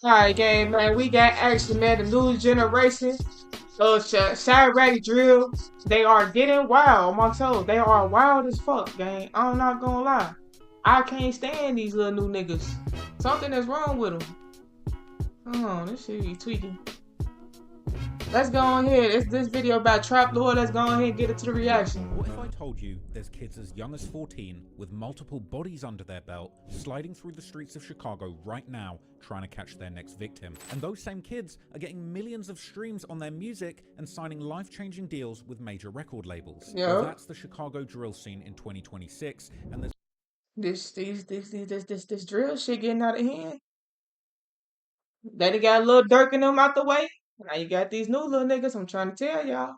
Alright, gang, man. We got action, man. The new generation of Chiraq drill. They are getting wild, my soul. They are wild as fuck, gang. I'm not gonna lie. I can't stand these little new niggas. Something is wrong with them. Hold on, this shit be tweaking. Let's go on here. It's this video about Trap Lord. Let's go on here and get into the reaction. What if I told you there's kids as young as 14 with multiple bodies under their belt sliding through the streets of Chicago right now trying to catch their next victim? And those same kids are getting millions of streams on their music and signing life-changing deals with major record labels. Yeah. Well, that's the Chicago drill scene in 2026, and there's This drill shit getting out of hand. Then he got a little Dirk in them out the way. Now you got these new little niggas. I'm trying to tell y'all.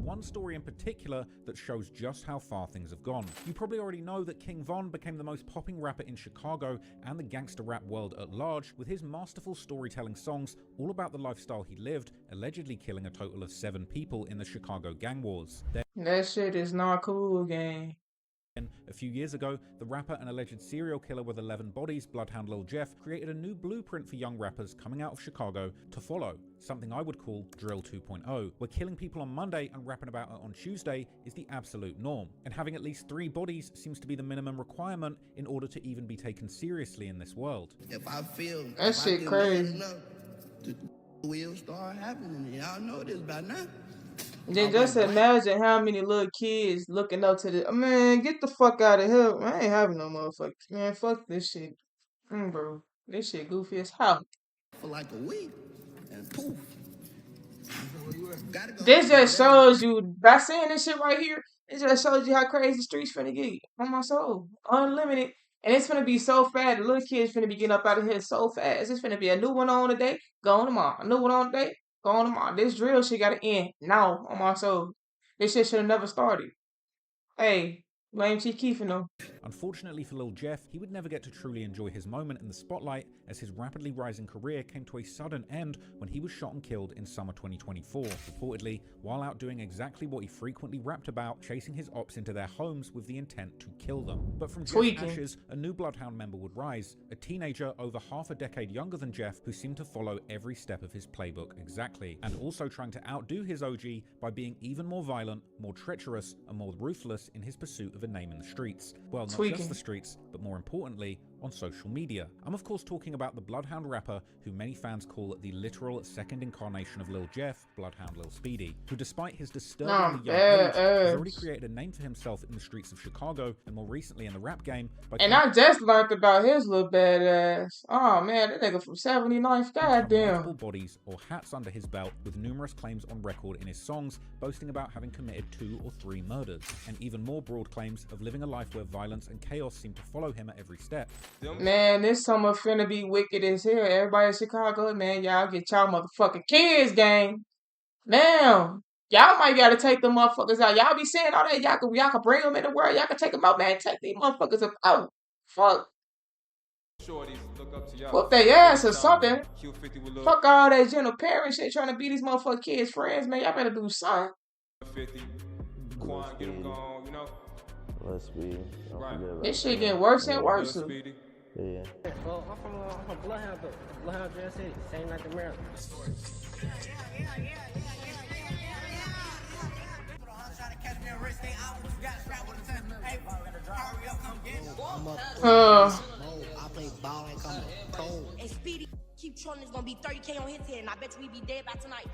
one story in particular that shows just how far things have gone. You probably already know that King Von became the most popping rapper in Chicago and the gangster rap world at large, with his masterful storytelling songs all about the lifestyle he lived, allegedly killing a total of 7 people in the Chicago gang wars. That shit is not cool, gang. A few years ago, the rapper and alleged serial killer with 11 bodies, Bloodhound Lil Jeff, created a new blueprint for young rappers coming out of Chicago to follow, something I would call Drill 2.0, where killing people on Monday and rapping about it on Tuesday is the absolute norm, and having at least 3 bodies seems to be the minimum requirement in order to even be taken seriously in this world. If I feel that shit crazy, enough, the will start happening. Y'all know this by now. then just imagine how many little kids looking up to the man. Get the fuck out of here. I ain't having no motherfuckers. Man, fuck this shit. Bro. This shit goofy as hell. For like a week, and poof. This just shows you, by saying this shit right here, it just shows you how crazy the streets finna get. On my soul. Unlimited. And it's finna be so fast. The little kids finna be getting up out of here so fast. It's finna be a new one on today, going tomorrow. A new one on today, going tomorrow. This drill shit gotta end now, on my soul. This shit should have never started. Hey, blame Chief Keef and them. Unfortunately for Lil Jeff, he would never get to truly enjoy his moment in the spotlight, as his rapidly rising career came to a sudden end when he was shot and killed in summer 2024, reportedly while out doing exactly what he frequently rapped about, chasing his ops into their homes with the intent to kill them. But from Jeff's ashes, a new Bloodhound member would rise, a teenager over half a decade younger than Jeff who seemed to follow every step of his playbook exactly, and also trying to outdo his OG by being even more violent, more treacherous, and more ruthless in his pursuit of a name in the streets. Well, not just the streets, but more importantly, on social media. I'm of course talking about the Bloodhound rapper who many fans call the literal second incarnation of Lil Jeff, Bloodhound Lil Speedy, who despite his disturbingly young age, has already created a name for himself in the streets of Chicago and more recently in the rap game. And I just learned about his little badass. Oh man, that nigga from 79th, goddamn. Multiple bodies or hats under his belt, with numerous claims on record in his songs, boasting about having committed 2 or 3 murders, and even more broad claims of living a life where violence and chaos seem to follow him at every step. Man, this summer finna be wicked as hell. Everybody in Chicago, man, y'all get y'all motherfucking kids, gang. Now, y'all might gotta take them motherfuckers out. Y'all be saying all that. Y'all can bring them in the world. Y'all can take them out, man. Take these motherfuckers out. Fuck. Whoop their ass or something. Fuck all that general parent shit trying to be these motherfucking kids' friends, man. Y'all better do something. 50, Quan, get them gone, you know. Let's be. This shit getting worse and worse. Yeah. Well, I'm from Bloodhound, though. Bloodhound, Jail City, same like America. I play ball and come cold. And Speedy keep trolling, it's gonna be 30K on his head, and I bet you we be dead by tonight.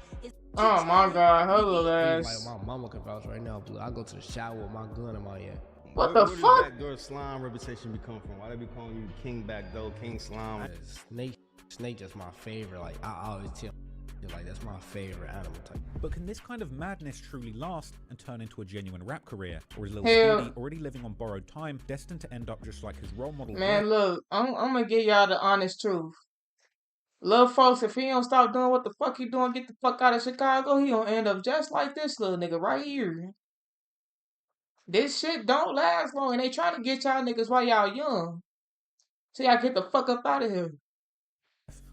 Oh my god, hello ass. Like my mama can vouch right now, Blue. I go to the shower with my gun in my hand. What the fuck? Where did backdoor slime reputation be coming from? Why they be calling you King Backdoor, King Slime? Snake just my favorite. Like I always tell you, like that's my favorite animal type. But can this kind of madness truly last and turn into a genuine rap career? Or is Lil Speedy already living on borrowed time, destined to end up just like his role model? Man, look, I'm gonna give y'all the honest truth. Little folks, if he don't stop doing what the fuck he doing, get the fuck out of Chicago, he gonna end up just like this little nigga right here. This shit don't last long, and they trying to get y'all niggas while y'all young. So y'all get the fuck up out of here.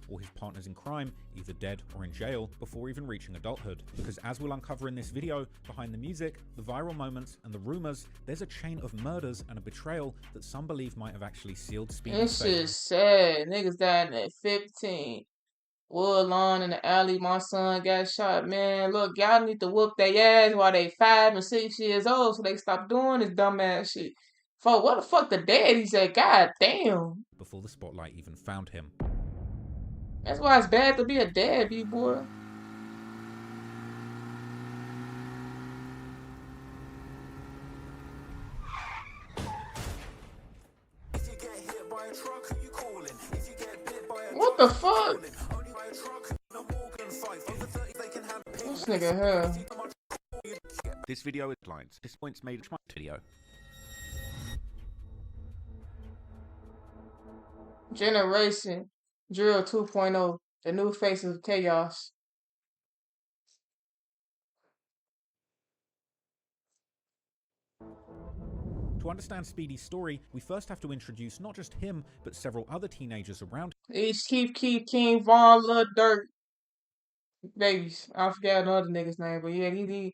or his partners in crime either dead or in jail before even reaching adulthood. Because as we'll uncover in this video, behind the music, the viral moments, and the rumors, there's a chain of murders and a betrayal that some believe might have actually sealed Speedy's This fate. shit's sad. Niggas died at 15. Wood lawn in the alley, my son got shot. Man, look, y'all need to whoop their ass while they 5 and 6 years old so they stop doing this dumbass shit. For what the fuck the daddy said? God damn. Before the spotlight even found him. That's why it's bad to be a deadbeat, boy. What the fuck? This nigga here. This video is lines. This point's made my video. Generation Drill 2.0. The new face of chaos. To understand Speedy's story, we first have to introduce not just him, but several other teenagers around East Keith, King, Vaughn, Lil Dirt. Babies. I forgot another nigga's name, but yeah, these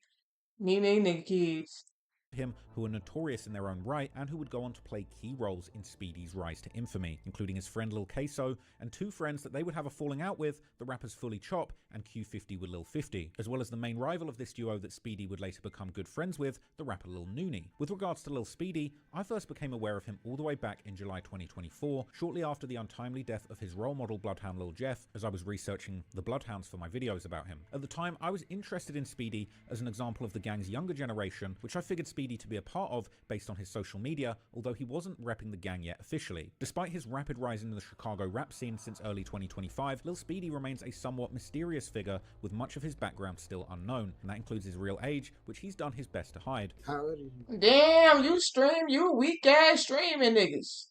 nigga kids. him who are notorious in their own right and who would go on to play key roles in Speedy's rise to infamy, including his friend Lil Queso and two friends that they would have a falling out with, the rappers Fully Chop and Q50 with Lil 50, as well as the main rival of this duo that Speedy would later become good friends with, the rapper Lil Nooney. With regards to Lil Speedy, I first became aware of him all the way back in July 2024, shortly after the untimely death of his role model Bloodhound Lil Jeff, as I was researching the Bloodhounds for my videos about him. At the time, I was interested in Speedy as an example of the gang's younger generation, which I figured Speedy to be a part of based on his social media, although he wasn't repping the gang yet officially. Despite his rapid rise in the Chicago rap scene since early 2025, Lil Speedy remains a somewhat mysterious figure with much of his background still unknown, and that includes his real age, which he's done his best to hide. Damn, you weak ass streaming niggas.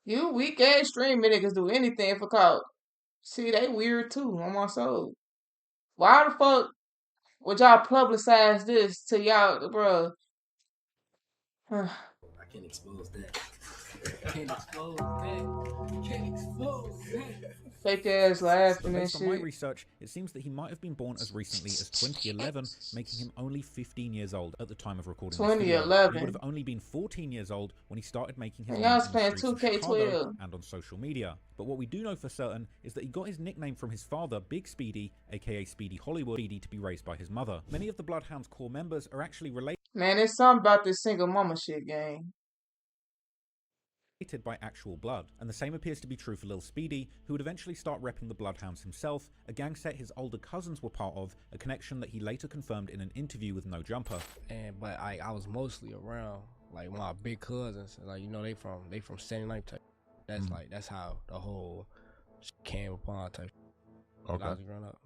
You weak ass streaming niggas do anything for clout. See, they weird too, on my soul. Why the fuck would y'all publicize this to y'all, bro? I can't expose that. Can't expose that. Can't expose that. Fake ass laughing and Based on my shit. research, it seems that he might have been born as recently as 2011, making him only 15 years old at the time of recording this video. 2011. He would have only been 14 years old when he started making his And name y'all in the playing streets of 2K12. Chicago and on social media. But what we do know for certain is that he got his nickname from his father, Big Speedy, aka Speedy Hollywood, Speedy to be raised by his mother. Many of the Bloodhounds' core members are actually related Man, there's something about this single mama shit, gang. by actual blood, and the same appears to be true for Lil Speedy, who would eventually start repping the Bloodhounds himself, a gang set his older cousins were part of, a connection that he later confirmed in an interview with No Jumper. But I was mostly around like my big cousins, like you know they from 79 type. That's like that's how the whole came upon type. When I was growing up.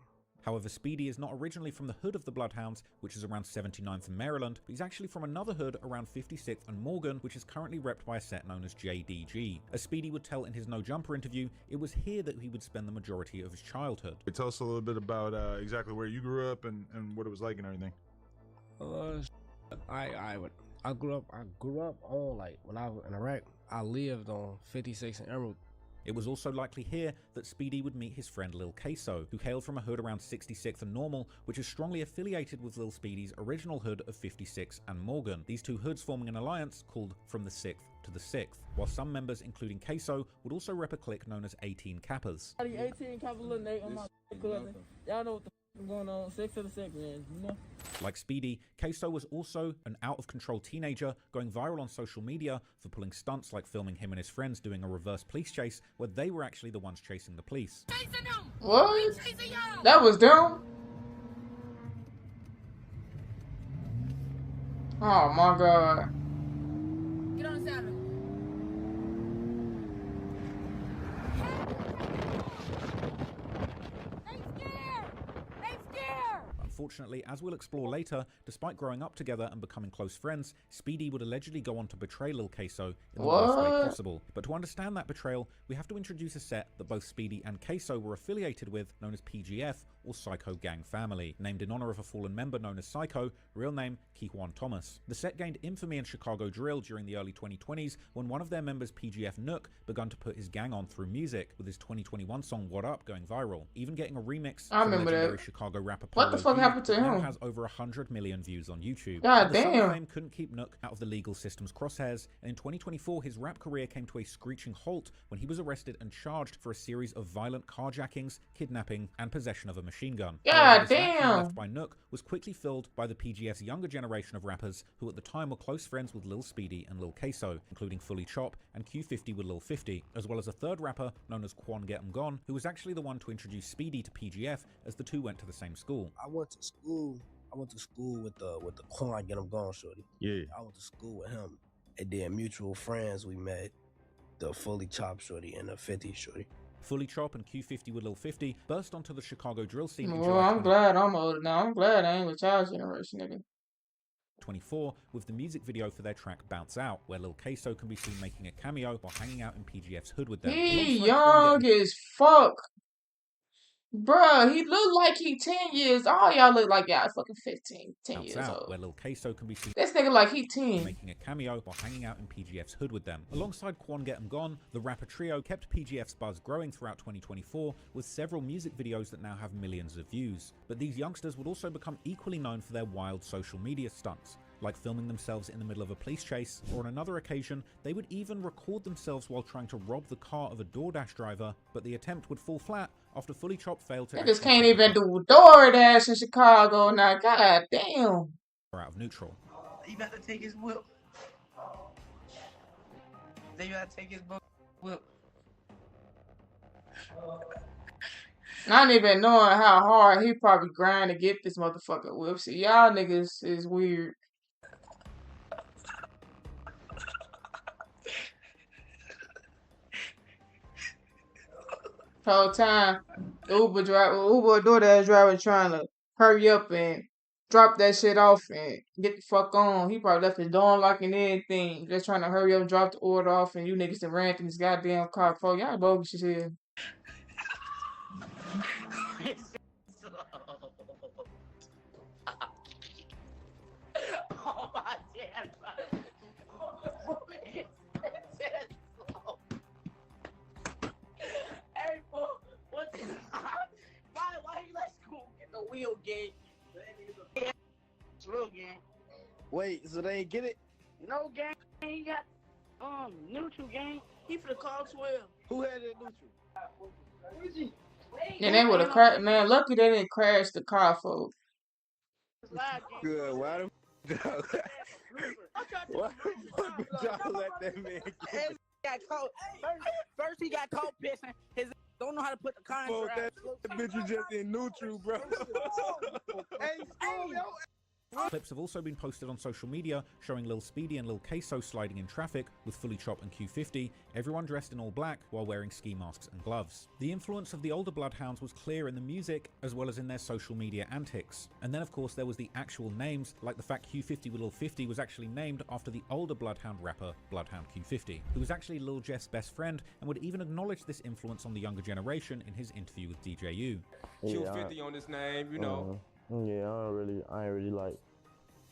However, Speedy is not originally from the hood of the Bloodhounds, which is around 79th and Maryland, but he's actually from another hood around 56th and Morgan, which is currently repped by a set known as JDG. As Speedy would tell in his No Jumper interview, it was here that he would spend the majority of his childhood. Tell us a little bit about exactly where you grew up and what it was like and everything. I grew up on like when I was in Iraq. I lived on 56 and Emerald. It was also likely here that Speedy would meet his friend Lil Queso, who hailed from a hood around 66th and Normal, which is strongly affiliated with Lil Speedy's original hood of 56 and Morgan. These two hoods forming an alliance called From the 6th to the 6th, while some members, including Queso, would also rep a clique known as 18 Kappas. 18 Kappa Lil Nate, I'm my cousin. Y'all know what the f is going on. 6 to the 6, man, you know? Like Speedy, Queso was also an out-of-control teenager going viral on social media for pulling stunts like filming him and his friends doing a reverse police chase where they were actually the ones chasing the police. What? That was them? Oh my god. Get on the saddle. Unfortunately, as we'll explore later, despite growing up together and becoming close friends, Speedy would allegedly go on to betray Lil Queso in the worst way possible. But to understand that betrayal, we have to introduce a set that both Speedy and Queso were affiliated with, known as PGF, or Psycho Gang Family, named in honor of a fallen member known as Psycho, real name Kejuan Thomas. The set gained infamy in Chicago drill during the early 2020s when one of their members, PGF Nook, begun to put his gang on through music, with his 2021 song What Up going viral, even getting a remix from legendary Chicago rapper Polo. What the fuck happened to him? Now has over 100 million views on YouTube. God damn. The fame damn. couldn't keep Nook out of the legal system's crosshairs, and in 2024 his rap career came to a screeching halt when he was arrested and charged for a series of violent carjackings, kidnapping, and possession of a machine gun. God This vacuum damn. left by Nook was quickly filled by the PGF's younger generation of rappers who at the time were close friends with Lil Speedy and Lil Queso, including Fully Chop and Q50 with Lil 50, as well as a third rapper known as Quan Get 'Em Gone, who was actually the one to introduce Speedy to PGF as the two went to the same school. I went to school with the Quan Get 'Em Gone shorty. Yeah. I went to school with him. And then mutual friends we met, the Fully Chop shorty and the 50 shorty. Fully Chop and Q50 with Lil 50 burst onto the Chicago drill scene in Well, July I'm glad I'm older now. I'm glad I ain't with y'all's generation, nigga. 2024 with the music video for their track Bounce Out, where Lil Queso can be seen making a cameo while hanging out in PGF's hood with them. He young as fuck. Bruh, he look like he 10 years. All y'all look like y'all fucking 15, 10 years old. Where Lil Queso can be seen This nigga like he 10. making a cameo while hanging out in PGF's hood with them. Alongside Quan Get 'Em Gone, the rapper trio kept PGF's buzz growing throughout 2024 with several music videos that now have millions of views. But these youngsters would also become equally known for their wild social media stunts, like filming themselves in the middle of a police chase, or on another occasion, they would even record themselves while trying to rob the car of a DoorDash driver, but the attempt would fall flat after Fully Chop failed to Niggas can't even do DoorDash in Chicago now. God damn. out of neutral. You got to take his whip. They got to take his whip. Not even knowing how hard he probably grind to get this motherfucker whip. See, y'all niggas is weird. Whole time, Uber DoorDash driver trying to hurry up and drop that shit off and get the fuck on. He probably left his door unlocked and everything, just trying to hurry up and drop the order off, and you niggas done ran through this goddamn car before. Y'all bogus as hell. Oh my damn. Hey, boy, what the why you let school get the wheel game? Real game. Wait, so they ain't get it? No game. He got neutral game. He for the call 12. Who had that neutral? Where's he? And they would have crashed. Man, lucky they didn't crash the car, folks. Good. Why the fuck y'all let that man get it? Got caught. First he got caught pissing. His don't know how to put the contract. That bitch was just in neutral, bro. Hey, school, yo. Clips have also been posted on social media showing Lil Speedy and Lil Queso sliding in traffic with Fully Chop and Q50, everyone dressed in all black while wearing ski masks and gloves. The influence of the older Bloodhounds was clear in the music as well as in their social media antics. And then of course there was the actual names, like the fact Q50 with Lil 50 was actually named after the older Bloodhound rapper Bloodhound Q50, who was actually Lil Jeff's best friend and would even acknowledge this influence on the younger generation in his interview with DJU. Q50 on this name, you know. Yeah, I ain't really like,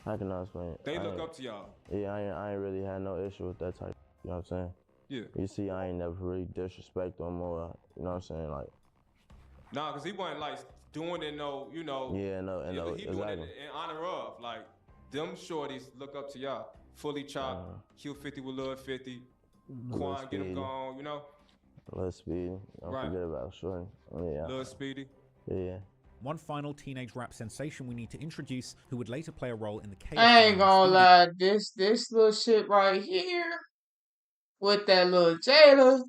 how can I explain it? They look up to y'all. Yeah, I ain't really had no issue with that type, you know what I'm saying? Yeah. You see, I ain't never really disrespect them or, you know what I'm saying, like. Nah, cause he wasn't like doing it you know. Yeah, no, he doing it in honor of, like, them shorties look up to y'all. Fully Chop, Q50 with Lil 50, Quan Get 'Em Gone, you know? Lil Speedy, don't forget about Shorty. Yeah. Lil Speedy. Yeah. One final teenage rap sensation we need to introduce who would later play a role in the chaos. I ain't gonna lie, this little shit right here with that little Jada,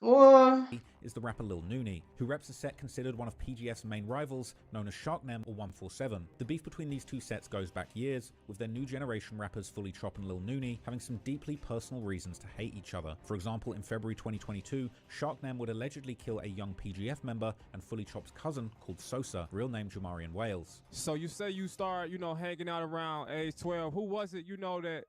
boy. is the rapper Lil Nooney, who reps a set considered one of PGF's main rivals, known as Sharknem or 147. The beef between these two sets goes back years, with their new generation rappers Fully Chop and Lil Nooney having some deeply personal reasons to hate each other. For example, in February 2022, Sharknem would allegedly kill a young PGF member and Fully Chop's cousin called Sosa, real name Jamarian Wales. So you say you start, hanging out around age 12. Who was it, that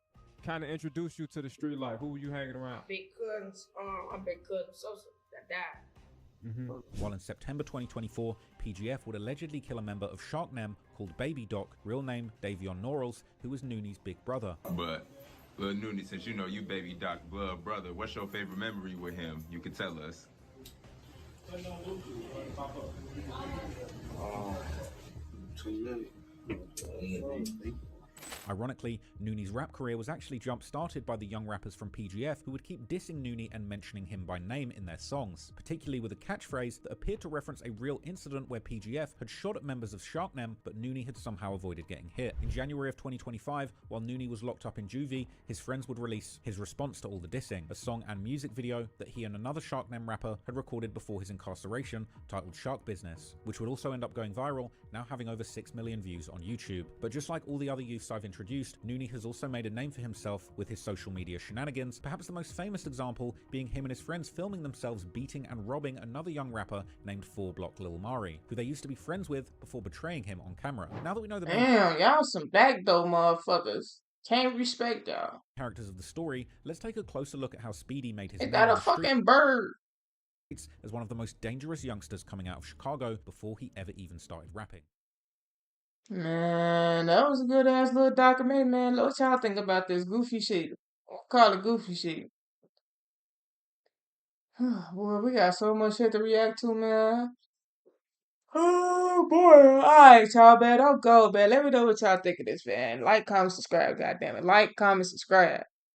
kind of introduced you to the street life? Who were you hanging around? Big cousins, my big cousin Sosa that died. While in September 2024, PGF would allegedly kill a member of Sharknem called Baby Doc, real name Davion Norrells, who was Nooney's big brother. But Lil Nooney, since you Baby Doc blood brother, what's your favorite memory with him? You can tell us. Ironically, Nooney's rap career was actually jump-started by the young rappers from PGF who would keep dissing Nooney and mentioning him by name in their songs, particularly with a catchphrase that appeared to reference a real incident where PGF had shot at members of Sharknem, but Nooney had somehow avoided getting hit. In January of 2025, while Nooney was locked up in juvie, his friends would release his response to all the dissing, a song and music video that he and another Sharknem rapper had recorded before his incarceration, titled Shark Business, which would also end up going viral, now having over 6 million views on YouTube. But just like all the other youths I've introduced, Nooney has also made a name for himself with his social media shenanigans, perhaps the most famous example being him and his friends filming themselves beating and robbing another young rapper named 4 Block Lil Mari, who they used to be friends with before betraying him on camera. Now that we know the damn, y'all some backdoor motherfuckers. Can't respect y'all. Characters of the story, let's take a closer look at how Speedy made his They name got a on the fucking bird. streets as one of the most dangerous youngsters coming out of Chicago before he ever even started rapping. Man, that was a good ass little documentary, man. What y'all think about this goofy shit? I'll call it goofy shit. Boy, we got so much shit to react to, man. Oh boy. Alright, y'all, man. Don't go, man. Let me know what y'all think of this, man. Like, comment, subscribe, goddammit. Like, comment, subscribe.